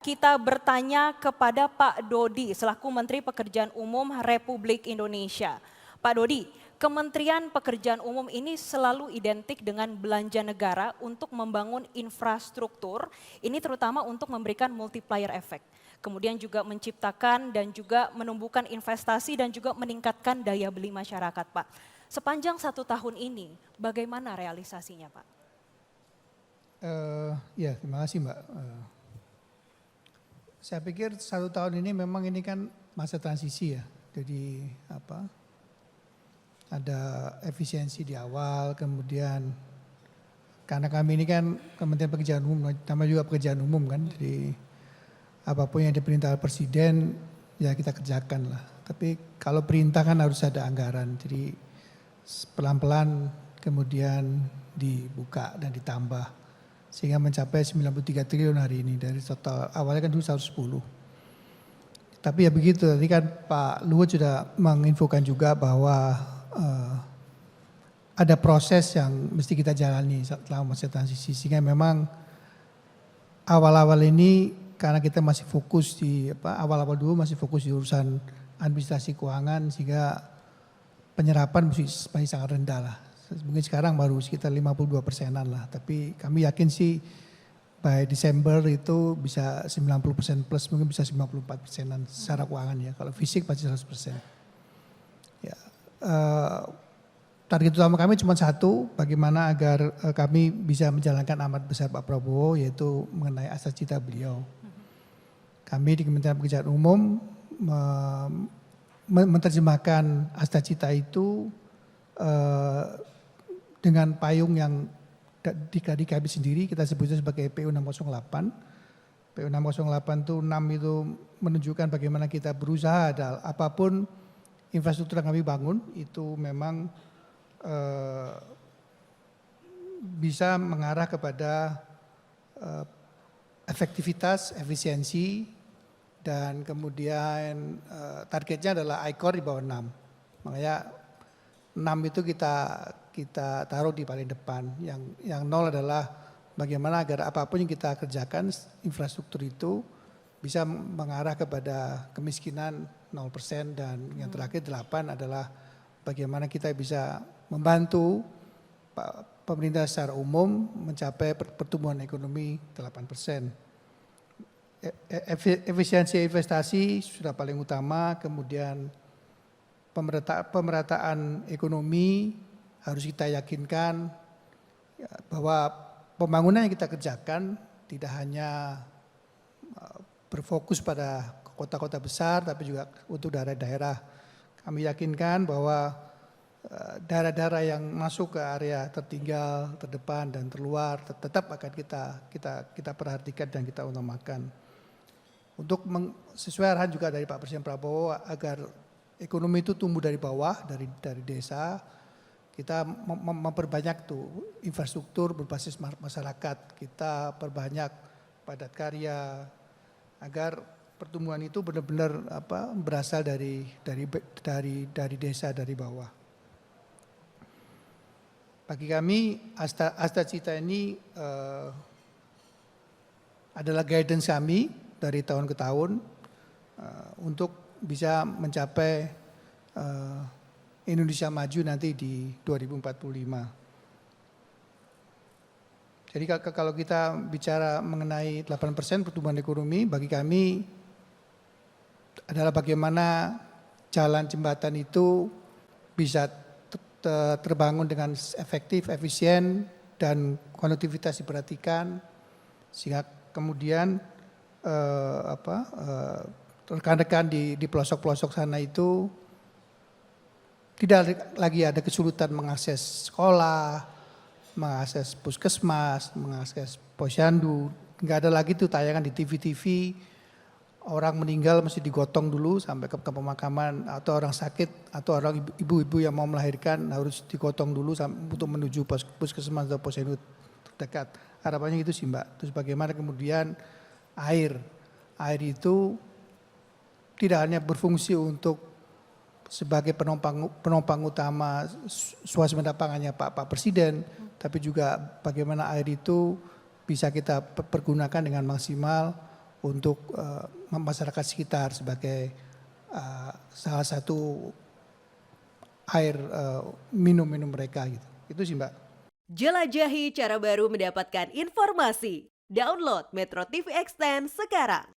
Kita bertanya kepada Pak Dodi selaku Menteri Pekerjaan Umum Republik Indonesia. Pak Dodi, Kementerian Pekerjaan Umum ini selalu identik dengan belanja negara untuk membangun infrastruktur, ini terutama untuk memberikan multiplier effect. Kemudian juga menciptakan dan juga menumbuhkan investasi dan juga meningkatkan daya beli masyarakat, Pak. Sepanjang 1 tahun ini, bagaimana realisasinya, Pak? Ya, terima kasih Mbak. Saya pikir 1 tahun ini memang ini kan masa transisi ya. Jadi ada efisiensi di awal, kemudian karena kami ini kan Kementerian Pekerjaan Umum, nama juga pekerjaan umum kan. Jadi apapun yang diperintah Presiden ya kita kerjakan lah. Tapi kalau perintah kan harus ada anggaran. Jadi pelan-pelan kemudian dibuka dan ditambah. Sehingga mencapai 93 triliun hari ini dari total awalnya kan dulu 110. Tapi ya begitu, tadi kan Pak Luhut sudah menginfokan juga bahwa ada proses yang mesti kita jalani selama masa transisi. Sehingga memang awal-awal ini karena kita masih fokus di awal-awal dulu masih fokus di urusan administrasi keuangan sehingga penyerapan masih sangat rendah lah. Mungkin sekarang baru sekitar 52%-an lah. Tapi kami yakin sih by Desember itu bisa 90% plus, mungkin bisa 54%-an secara keuangan ya. Kalau fisik pasti 100%. Ya, target utama kami cuma satu, bagaimana agar kami bisa menjalankan amanat besar Pak Prabowo, yaitu mengenai asas cita beliau. Kami di Kementerian Pekerjaan Umum menerjemahkan asas cita itu dengan payung yang di kami sendiri kita sebutnya sebagai PU 608. PU 608 itu 6 itu menunjukkan bagaimana kita berusaha apapun infrastruktur yang kami bangun itu memang bisa mengarah kepada efektivitas, efisiensi dan kemudian targetnya adalah ICOR di bawah 6. Makanya 6 itu kita taruh di paling depan. Yang 0 adalah bagaimana agar apapun yang kita kerjakan infrastruktur itu bisa mengarah kepada kemiskinan 0% dan yang terakhir 8 adalah bagaimana kita bisa membantu pemerintah secara umum mencapai pertumbuhan ekonomi 8%. Efisiensi investasi sudah paling utama, kemudian pemerataan ekonomi harus kita yakinkan bahwa pembangunan yang kita kerjakan tidak hanya berfokus pada kota-kota besar tapi juga untuk daerah-daerah. Kami yakinkan bahwa daerah-daerah yang masuk ke area tertinggal, terdepan dan terluar tetap akan kita perhatikan dan kita utamakan. Untuk sesuai arahan juga dari Pak Presiden Prabowo agar ekonomi itu tumbuh dari bawah, dari desa, kita memperbanyak tuh infrastruktur berbasis masyarakat, kita perbanyak padat karya agar pertumbuhan itu benar-benar berasal dari desa, dari bawah. Bagi kami Asta Cita ini adalah guidance kami dari tahun ke tahun untuk bisa mencapai Indonesia maju nanti di 2045. Jadi kalau kita bicara mengenai 8% pertumbuhan ekonomi, bagi kami adalah bagaimana jalan jembatan itu bisa terbangun dengan efektif, efisien, dan konektivitas diperhatikan, sehingga kemudian rekan-rekan di pelosok-pelosok sana itu tidak lagi ada kesulitan mengakses sekolah, mengakses puskesmas, mengakses posyandu. Nggak ada lagi tuh tayangan di TV-TV, orang meninggal mesti digotong dulu sampai ke pemakaman, atau orang sakit, atau orang ibu-ibu yang mau melahirkan harus digotong dulu untuk menuju puskesmas atau posyandu terdekat. Harapannya itu sih Mbak. Terus bagaimana kemudian air itu tidak hanya berfungsi untuk sebagai penopang utama swasembada pangannya Pak Presiden, tapi juga bagaimana air itu bisa kita pergunakan dengan maksimal untuk masyarakat sekitar sebagai salah satu air minum mereka gitu. Itu sih Mbak. Jelajahi cara baru mendapatkan informasi. Download Metro TV Extend sekarang.